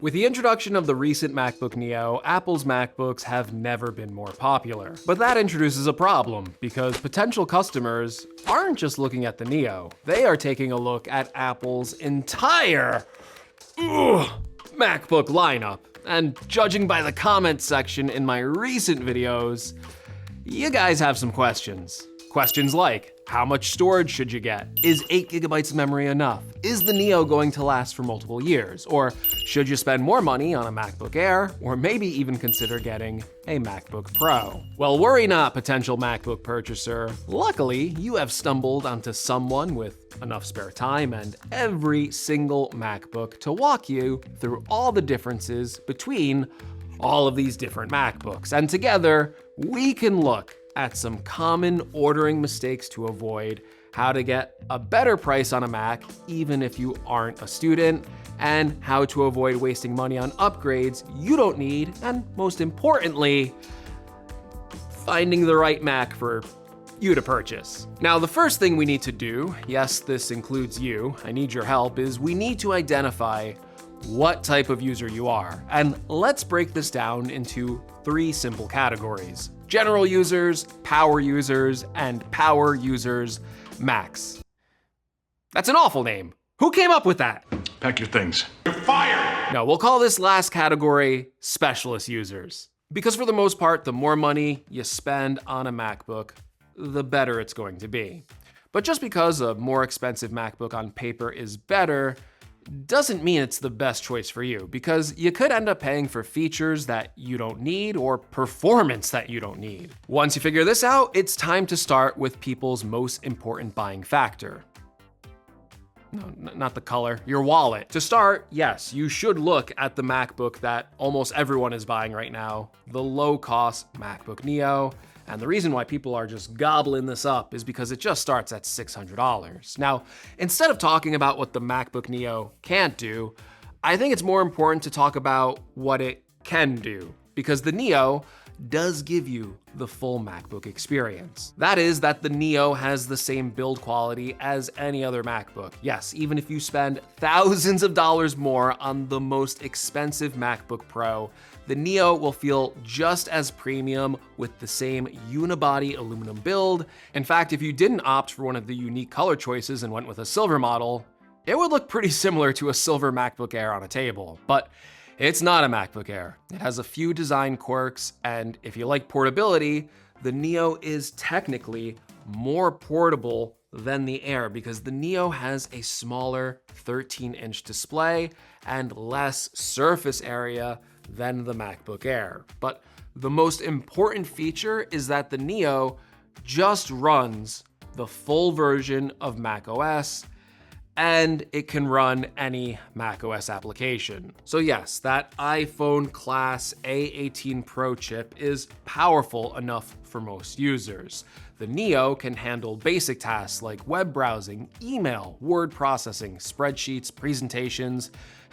With the introduction of the recent MacBook Neo, Apple's MacBooks have never been more popular. But that introduces a problem, because potential customers aren't just looking at the Neo, they are taking a look at Apple's entire MacBook lineup. And judging by the comments section in my recent videos, you guys have some questions. Questions like, how much storage should you get? Is 8 GB of memory enough? Is the Neo going to last for multiple years? Or should you spend more money on a MacBook Air, or maybe even consider getting a MacBook Pro? Well, worry not, potential MacBook purchaser. Luckily, you have stumbled onto someone with enough spare time and every single MacBook to walk you through all the differences between all of these different MacBooks. And together, we can look at some common ordering mistakes to avoid, how to get a better price on a Mac even if you aren't a student, and how to avoid wasting money on upgrades you don't need, and most importantly, finding the right Mac for you to purchase. Now, the first thing we need to do, yes, this includes you, I need your help, is we need to identify what type of user you are. And let's break this down into 3 simple categories: general users, power users, and power users max. That's an awful name. Who came up with that? Pack your things. You're fired! No, we'll call this last category specialist users. Because for the most part, the more money you spend on a MacBook, the better it's going to be. But just because a more expensive MacBook on paper is better, doesn't mean it's the best choice for you, because you could end up paying for features that you don't need or performance that you don't need. Once you figure this out, it's time to start with people's most important buying factor. No, not the color, your wallet. To start, yes, you should look at the MacBook that almost everyone is buying right now, the low-cost MacBook Neo. And the reason why people are just gobbling this up is because it just starts at $600. Now, instead of talking about what the MacBook Neo can't do, I think it's more important to talk about what it can do, because the Neo does give you the full MacBook experience. That is, that the Neo has the same build quality as any other MacBook. Yes, even if you spend thousands of dollars more on the most expensive MacBook Pro, the Neo will feel just as premium with the same unibody aluminum build. In fact, if you didn't opt for one of the unique color choices and went with a silver model, it would look pretty similar to a silver MacBook Air on a table. But it's not a MacBook Air. It has a few design quirks, and if you like portability, the Neo is technically more portable than the Air, because the Neo has a smaller 13-inch display and less surface area than the MacBook Air. But the most important feature is that the Neo just runs the full version of macOS, and it can run any macOS application. So yes, that iPhone class A18 Pro chip is powerful enough for most users. The Neo can handle basic tasks like web browsing, email, word processing, spreadsheets, presentations,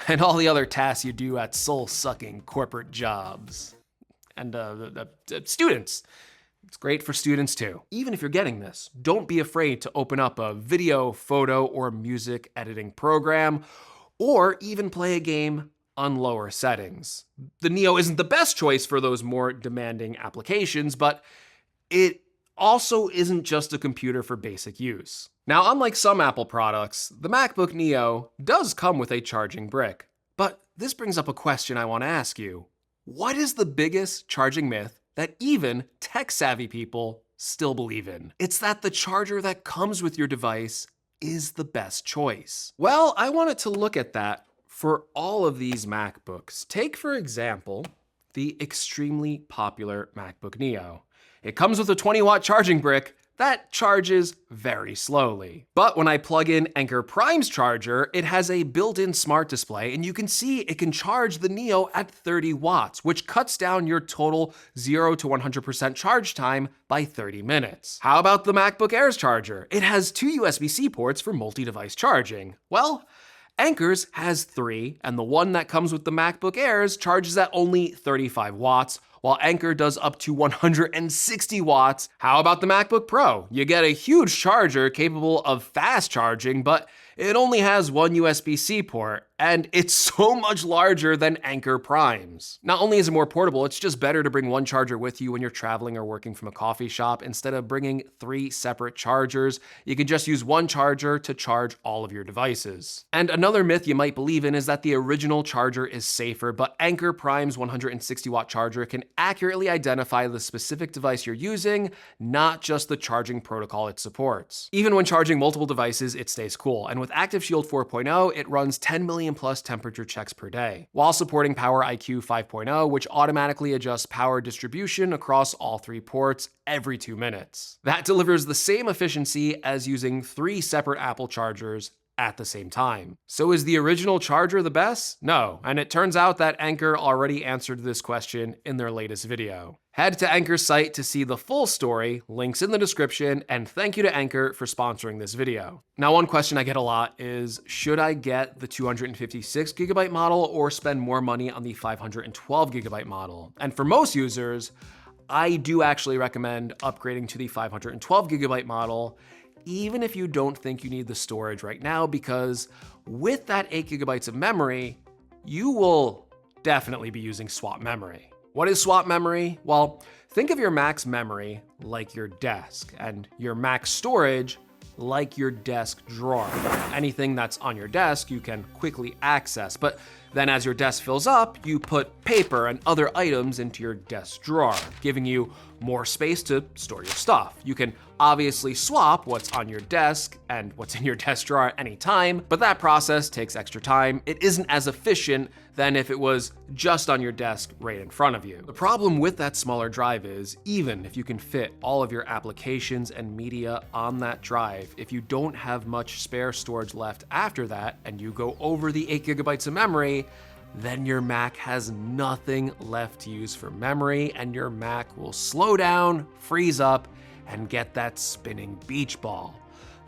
and all the other tasks you do at soul-sucking corporate jobs. And students. It's great for students too. Even if you're getting this, don't be afraid to open up a video, photo, or music editing program, or even play a game on lower settings. The Neo isn't the best choice for those more demanding applications, but it also isn't just a computer for basic use. Now, unlike some Apple products, the MacBook Neo does come with a charging brick. But this brings up a question I want to ask you. What is the biggest charging myth that even tech-savvy people still believe in? It's that the charger that comes with your device is the best choice. Well, I wanted to look at that for all of these MacBooks. Take, for example, the extremely popular MacBook Neo. It comes with a 20-watt charging brick that charges very slowly. But when I plug in Anker Prime's charger, it has a built-in smart display, and you can see it can charge the Neo at 30 watts, which cuts down your total 0 to 100% charge time by 30 minutes. How about the MacBook Air's charger? It has 2 USB-C ports for multi-device charging. Well, Anker's has 3, and the one that comes with the MacBook Airs charges at only 35 watts, while Anker does up to 160 watts. How about the MacBook Pro? You get a huge charger capable of fast charging, but it only has 1 USB-C port. and it's so much larger than Anker Prime's. Not only is it more portable, it's just better to bring one charger with you when you're traveling or working from a coffee shop instead of bringing 3 separate chargers. You can just use one charger to charge all of your devices. And another myth you might believe in is that the original charger is safer, but Anker Prime's 160 watt charger can accurately identify the specific device you're using, not just the charging protocol it supports. Even when charging multiple devices, it stays cool. And with Active Shield 4.0, it runs 10 million plus temperature checks per day, while supporting Power IQ 5.0, which automatically adjusts power distribution across all 3 ports every 2 minutes. That delivers the same efficiency as using 3 separate Apple chargers at the same time. So is the original charger the best? No, and it turns out that Anker already answered this question in their latest video. Head to Anker's site to see the full story, links in the description, and thank you to Anker for sponsoring this video. Now, one question I get a lot is, should I get the 256GB model or spend more money on the 512GB model? And for most users, I do actually recommend upgrading to the 512GB model, even if you don't think you need the storage right now, because with that 8GB of memory, you will definitely be using swap memory. What is swap memory? Well, think of your Mac's memory like your desk, and your Mac's storage like your desk drawer. Anything that's on your desk you can quickly access, but then as your desk fills up, you put paper and other items into your desk drawer, giving you more space to store your stuff. You can obviously swap what's on your desk and what's in your desk drawer at any time, but that process takes extra time. It isn't as efficient than if it was just on your desk right in front of you. The problem with that smaller drive is, even if you can fit all of your applications and media on that drive, if you don't have much spare storage left after that and you go over the 8GB of memory, then your Mac has nothing left to use for memory, and your Mac will slow down, freeze up, and get that spinning beach ball.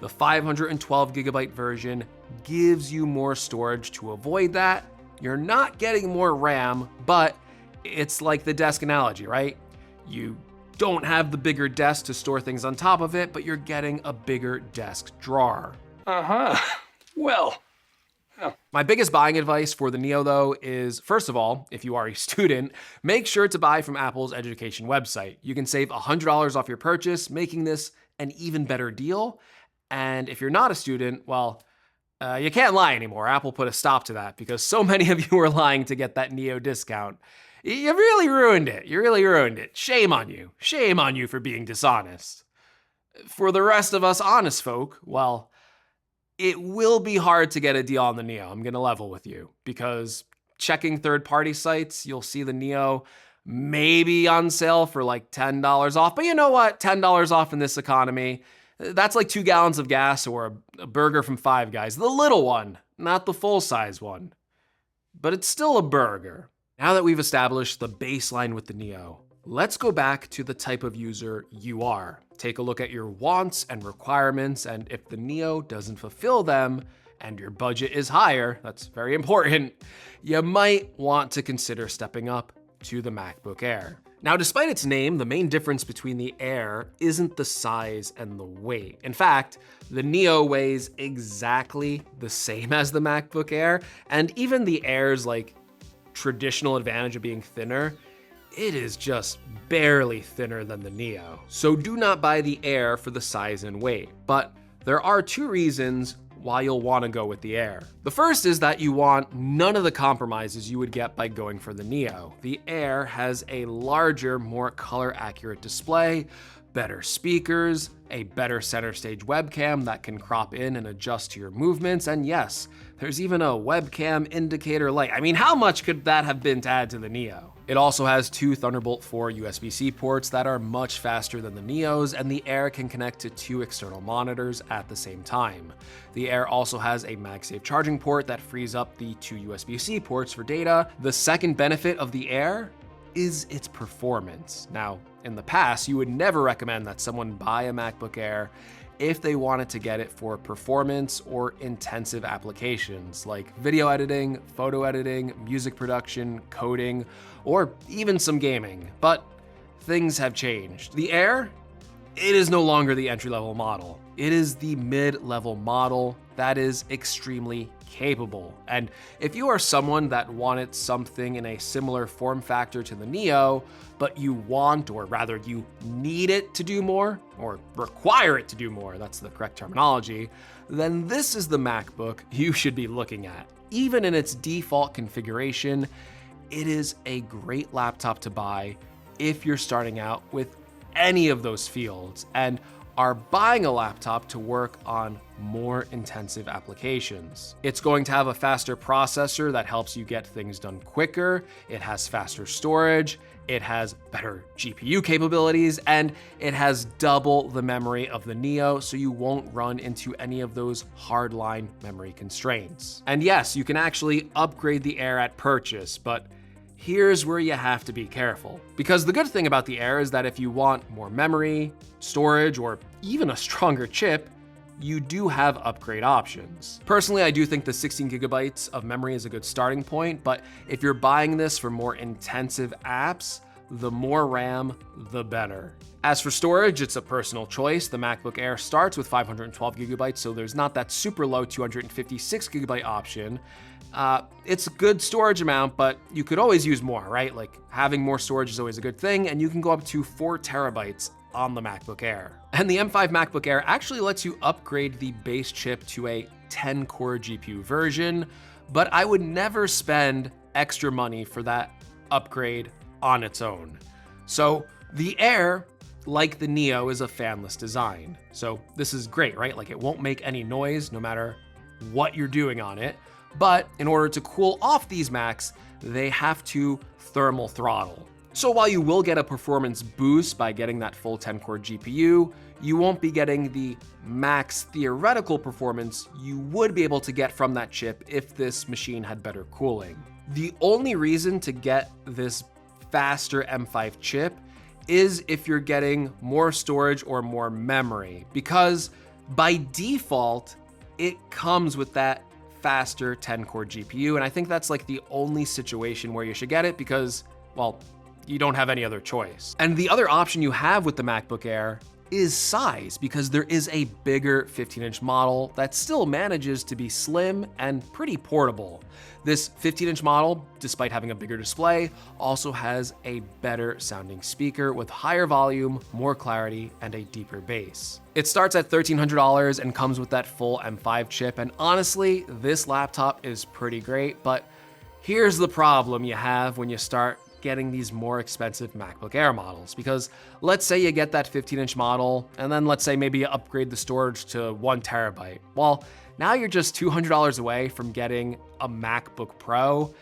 The 512GB version gives you more storage to avoid that. You're not getting more RAM, but it's like the desk analogy, right? You don't have the bigger desk to store things on top of it, but you're getting a bigger desk drawer. Well. My biggest buying advice for the Neo, though, is, first of all, if you are a student, make sure to buy from Apple's education website. You can save $100 off your purchase, making this an even better deal. And if you're not a student, well, you can't lie anymore. Apple put a stop to that because so many of you were lying to get that Neo discount. You really ruined it. You really ruined it. Shame on you. Shame on you for being dishonest. For the rest of us honest folk, well, it will be hard to get a deal on the Neo. I'm gonna level with you, because checking third-party sites, you'll see the Neo maybe on sale for like $10 off. But you know what? $10 off in this economy, that's like 2 gallons of gas or a burger from Five Guys. The little one, not the full-size one. But it's still a burger. Now that we've established the baseline with the Neo, let's go back to the type of user you are. Take a look at your wants and requirements, and if the Neo doesn't fulfill them and your budget is higher, that's very important, you might want to consider stepping up to the MacBook Air. Now, despite its name, the main difference between the Air isn't the size and the weight. In fact, the Neo weighs exactly the same as the MacBook Air, and even the Air's like traditional advantage of being thinner, it is just barely thinner than the Neo. So do not buy the Air for the size and weight. But there are 2 reasons why you'll want to go with the Air. The first is that you want none of the compromises you would get by going for the Neo. The Air has a larger, more color accurate display, better speakers, a better center stage webcam that can crop in and adjust to your movements, and yes, there's even a webcam indicator light. I mean, how much could that have been to add to the Neo? It also has 2 Thunderbolt 4 USB-C ports that are much faster than the Neos, and the Air can connect to 2 external monitors at the same time. The Air also has a MagSafe charging port that frees up the 2 USB-C ports for data. The second benefit of the Air is its performance. Now, in the past, you would never recommend that someone buy a MacBook Air if they wanted to get it for performance or intensive applications like video editing, photo editing, music production, coding, or even some gaming. But things have changed. The Air, it is no longer the entry-level model. It is the mid-level model that is extremely capable. And if you are someone that wanted something in a similar form factor to the Neo, but you want, or rather you need it to do more, or require it to do more, that's the correct terminology, then this is the MacBook you should be looking at. Even in its default configuration, it is a great laptop to buy if you're starting out with any of those fields and are buying a laptop to work on more intensive applications. It's going to have a faster processor that helps you get things done quicker. It has faster storage. It has better GPU capabilities, and it has double the memory of the Neo, so you won't run into any of those hardline memory constraints. And yes, you can actually upgrade the Air at purchase, but here's where you have to be careful. Because the good thing about the Air is that if you want more memory, storage, or even a stronger chip, you do have upgrade options. Personally, I do think the 16 gigabytes of memory is a good starting point, but if you're buying this for more intensive apps, the more RAM, the better. As for storage, it's a personal choice. The MacBook Air starts with 512 gigabytes, so there's not that super low 256 gigabyte option. It's a good storage amount, but you could always use more, right? Like having more storage is always a good thing, and you can go up to 4 terabytes on the MacBook Air. And the M5 MacBook Air actually lets you upgrade the base chip to a 10-core GPU version, but I would never spend extra money for that upgrade on its own. So the Air, like the Neo, is a fanless design. So this is great, right? Like it won't make any noise no matter what you're doing on it. But in order to cool off these Macs, they have to thermal throttle. So while you will get a performance boost by getting that full 10-core GPU, you won't be getting the max theoretical performance you would be able to get from that chip if this machine had better cooling. The only reason to get this faster M5 chip is if you're getting more storage or more memory, because by default, it comes with that faster 10-core GPU, and I think that's like the only situation where you should get it because, well, you don't have any other choice. And the other option you have with the MacBook Air is size, because there is a bigger 15-inch model that still manages to be slim and pretty portable. This 15-inch model, despite having a bigger display, also has a better sounding speaker with higher volume, more clarity, and a deeper bass. It starts at $1,300 and comes with that full M5 chip, and honestly, this laptop is pretty great, but here's the problem you have when you start getting these more expensive MacBook Air models, because let's say you get that 15-inch model, and then let's say maybe you upgrade the storage to 1 terabyte. Well, now you're just $200 away from getting a MacBook Pro,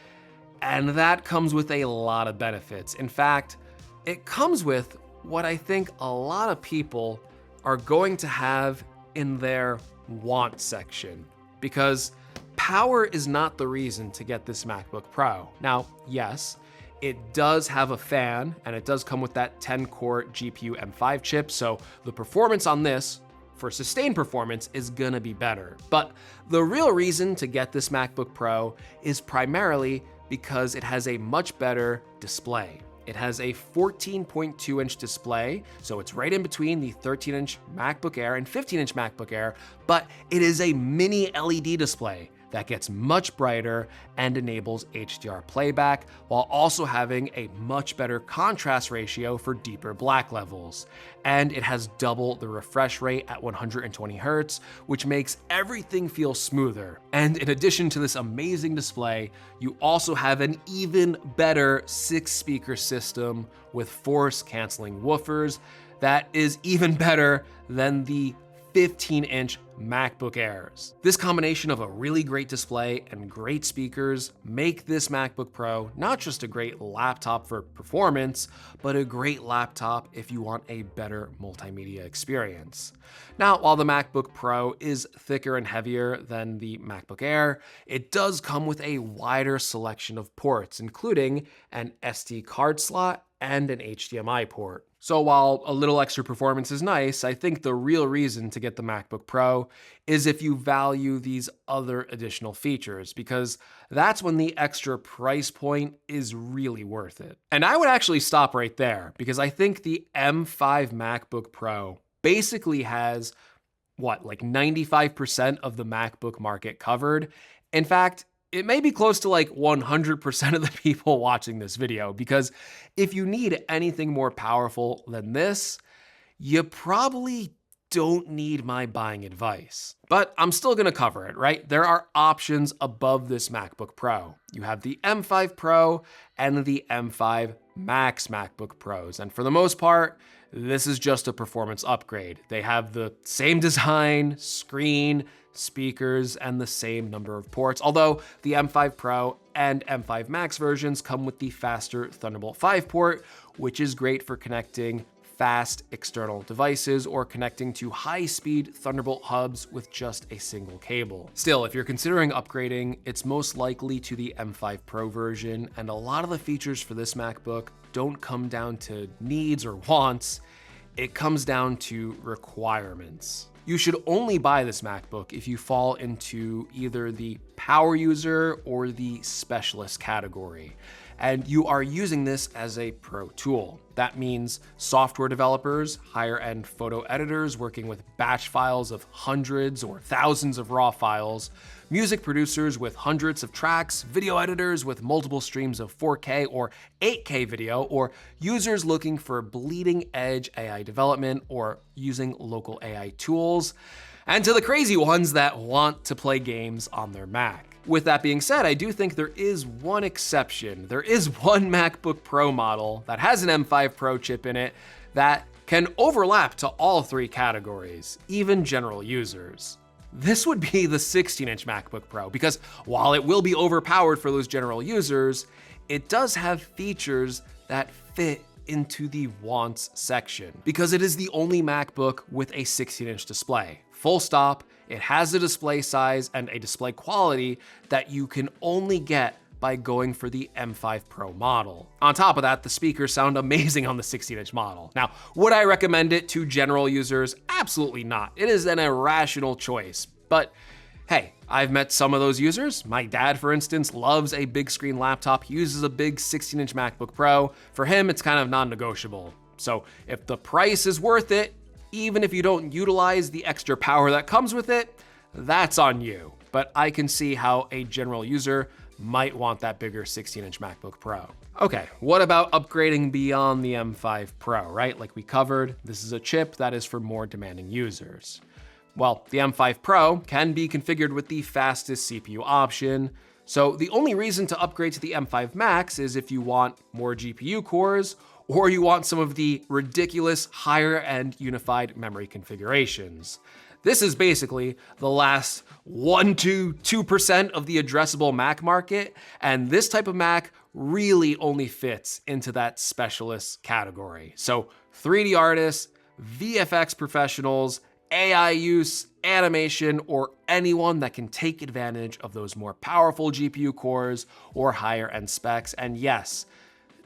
and that comes with a lot of benefits. In fact, it comes with what I think a lot of people are going to have in their want section, because power is not the reason to get this MacBook Pro. Now, yes, it does have a fan, and it does come with that 10-core GPU M5 chip, so the performance on this, for sustained performance, is gonna be better. But the real reason to get this MacBook Pro is primarily because it has a much better display. It has a 14.2-inch display, so it's right in between the 13-inch MacBook Air and 15-inch MacBook Air, but it is a mini LED display that gets much brighter and enables HDR playback, while also having a much better contrast ratio for deeper black levels. And it has double the refresh rate at 120 Hz, which makes everything feel smoother. And in addition to this amazing display, you also have an even better 6-speaker system with force-canceling woofers that is even better than the 15-inch MacBook Airs. This combination of a really great display and great speakers make this MacBook Pro not just a great laptop for performance, but a great laptop if you want a better multimedia experience. Now, while the MacBook Pro is thicker and heavier than the MacBook Air, it does come with a wider selection of ports, including an SD card slot and an HDMI port. So while a little extra performance is nice, I think the real reason to get the MacBook Pro is if you value these other additional features, because that's when the extra price point is really worth it. And I would actually stop right there, because I think the M5 MacBook Pro basically has, like 95% of the MacBook market covered, In fact, it may be close to like 100% of the people watching this video, because if you need anything more powerful than this, you probably don't need my buying advice. But I'm still gonna cover it, right? There are options above this MacBook Pro. You have the M5 Pro and the M5 Max MacBook Pros. And for the most part, this is just a performance upgrade. They have the same design, screen, speakers, and the same number of ports, although the M5 Pro and M5 Max versions come with the faster Thunderbolt 5 port, which is great for connecting fast external devices or connecting to high-speed Thunderbolt hubs with just a single cable. Still, if you're considering upgrading, it's most likely to the M5 Pro version, and a lot of the features for this MacBook don't come down to needs or wants, it comes down to requirements. You should only buy this MacBook if you fall into either the power user or the specialist category, and you are using this as a pro tool. That means software developers, higher-end photo editors working with batch files of hundreds or thousands of raw files, music producers with hundreds of tracks, video editors with multiple streams of 4K or 8K video, or users looking for bleeding-edge AI development or using local AI tools, and to the crazy ones that want to play games on their Mac. With that being said, I do think there is one exception. There is one MacBook Pro model that has an M5 Pro chip in it that can overlap to all three categories, even general users. This would be the 16-inch MacBook Pro, because while it will be overpowered for those general users, it does have features that fit into the wants section, because it is the only MacBook with a 16-inch display. Full stop. It has a display size and a display quality that you can only get by going for the M5 Pro model. On top of that, the speakers sound amazing on the 16-inch model. Now, would I recommend it to general users? Absolutely not. It is an irrational choice. But hey, I've met some of those users. My dad, for instance, loves a big screen laptop. He uses a big 16-inch MacBook Pro. For him, it's kind of non-negotiable. So if the price is worth it, even if you don't utilize the extra power that comes with it, that's on you. But I can see how a general user might want that bigger 16-inch MacBook Pro. Okay, what about upgrading beyond the M5 Pro, right? Like we covered, this is a chip that is for more demanding users. Well, the M5 Pro can be configured with the fastest CPU option, so the only reason to upgrade to the M5 Max is if you want more GPU cores, or you want some of the ridiculous higher-end unified memory configurations. This is basically the last 1 to 2% of the addressable Mac market, and this type of Mac really only fits into that specialist category. So 3D artists, VFX professionals, AI use, animation, or anyone that can take advantage of those more powerful GPU cores or higher end specs. And yes,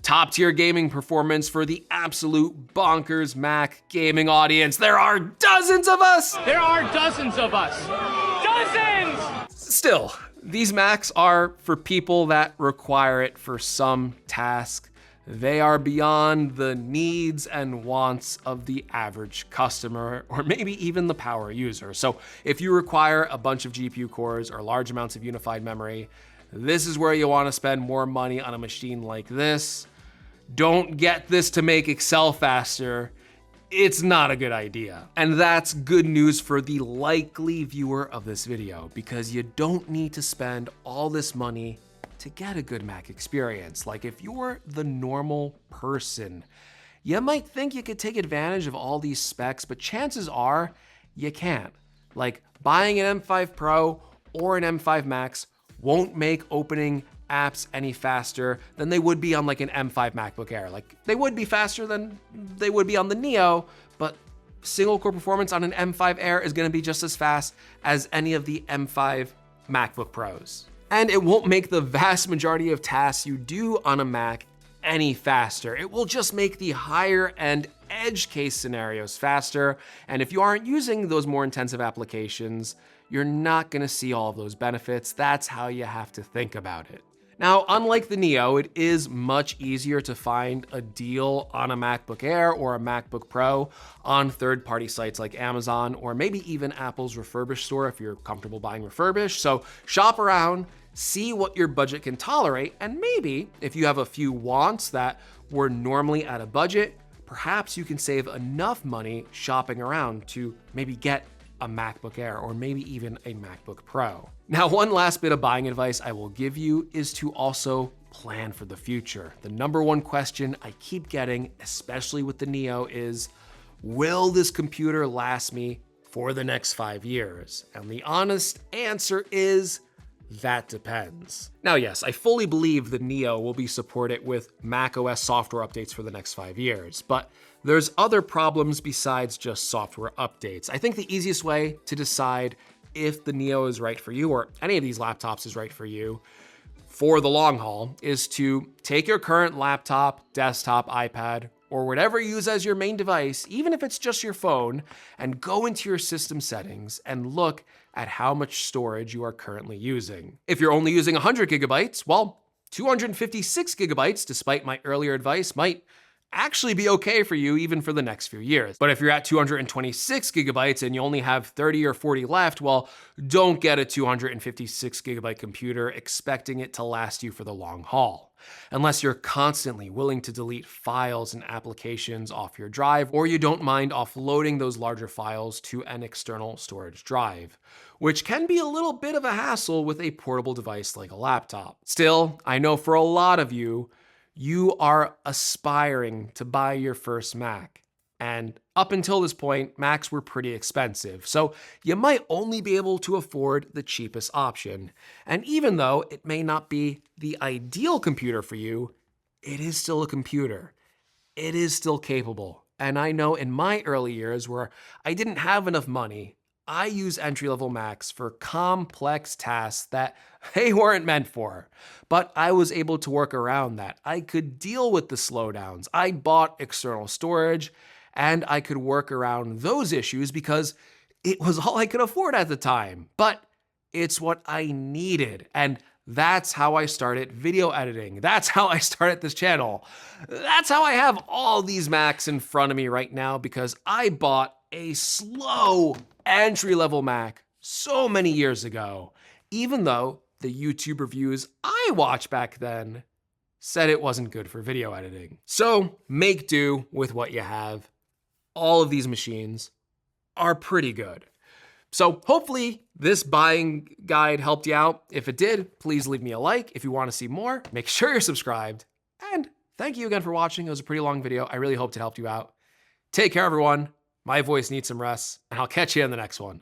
top tier gaming performance for the absolute bonkers Mac gaming audience. There are dozens of us! There are dozens of us! Dozens! Still, these Macs are for people that require it for some task. They are beyond the needs and wants of the average customer, or maybe even the power user. So if you require a bunch of GPU cores or large amounts of unified memory, this is where you want to spend more money on a machine like this. Don't get this to make Excel faster. It's not a good idea. And that's good news for the likely viewer of this video, because you don't need to spend all this money to get a good Mac experience. Like if you're the normal person, you might think you could take advantage of all these specs, but chances are you can't. Like buying an M5 Pro or an M5 Max won't make opening apps any faster than they would be on like an M5 MacBook Air. Like they would be faster than they would be on the Neo, but single core performance on an M5 Air is gonna be just as fast as any of the M5 MacBook Pros. And it won't make the vast majority of tasks you do on a Mac any faster. It will just make the higher end edge case scenarios faster. And if you aren't using those more intensive applications, you're not gonna see all of those benefits. That's how you have to think about it. Now, unlike the Neo, it is much easier to find a deal on a MacBook Air or a MacBook Pro on third-party sites like Amazon or maybe even Apple's refurbished store if you're comfortable buying refurbished. So shop around, see what your budget can tolerate, and maybe if you have a few wants that were normally at a budget, perhaps you can save enough money shopping around to maybe get a MacBook Air or maybe even a MacBook Pro. Now, one last bit of buying advice I will give you is to also plan for the future. The number one question I keep getting, especially with the Neo, is, will this computer last me for the next 5 years? And the honest answer is, that depends. Now, yes, I fully believe the Neo will be supported with macOS software updates for the next 5 years, but there's other problems besides just software updates. I think the easiest way to decide if the Neo is right for you or any of these laptops is right for you for the long haul is to take your current laptop, desktop, iPad, or whatever you use as your main device, even if it's just your phone, and go into your system settings and look at how much storage you are currently using. If you're only using 100 gigabytes, well, 256 gigabytes, despite my earlier advice, might actually be okay for you even for the next few years. But if you're at 226 gigabytes and you only have 30 or 40 left, well, don't get a 256 gigabyte computer expecting it to last you for the long haul. Unless you're constantly willing to delete files and applications off your drive, or you don't mind offloading those larger files to an external storage drive, which can be a little bit of a hassle with a portable device like a laptop. Still, I know for a lot of you, you are aspiring to buy your first Mac. And up until this point, Macs were pretty expensive, so you might only be able to afford the cheapest option. And even though it may not be the ideal computer for you, it is still a computer. It is still capable. And I know in my early years where I didn't have enough money, I use entry-level Macs for complex tasks that they weren't meant for. But I was able to work around that. I could deal with the slowdowns. I bought external storage, and I could work around those issues because it was all I could afford at the time. But it's what I needed. And that's how I started video editing. That's how I started this channel. That's how I have all these Macs in front of me right now, because I bought a slow entry-level Mac so many years ago, even though the YouTube reviews I watched back then said it wasn't good for video editing. So make do with what you have. All of these machines are pretty good. So hopefully this buying guide helped you out. If it did, please leave me a like. If you want to see more, make sure you're subscribed. And thank you again for watching. It was a pretty long video. I really hoped it helped you out. Take care, everyone. My voice needs some rest, and I'll catch you in the next one.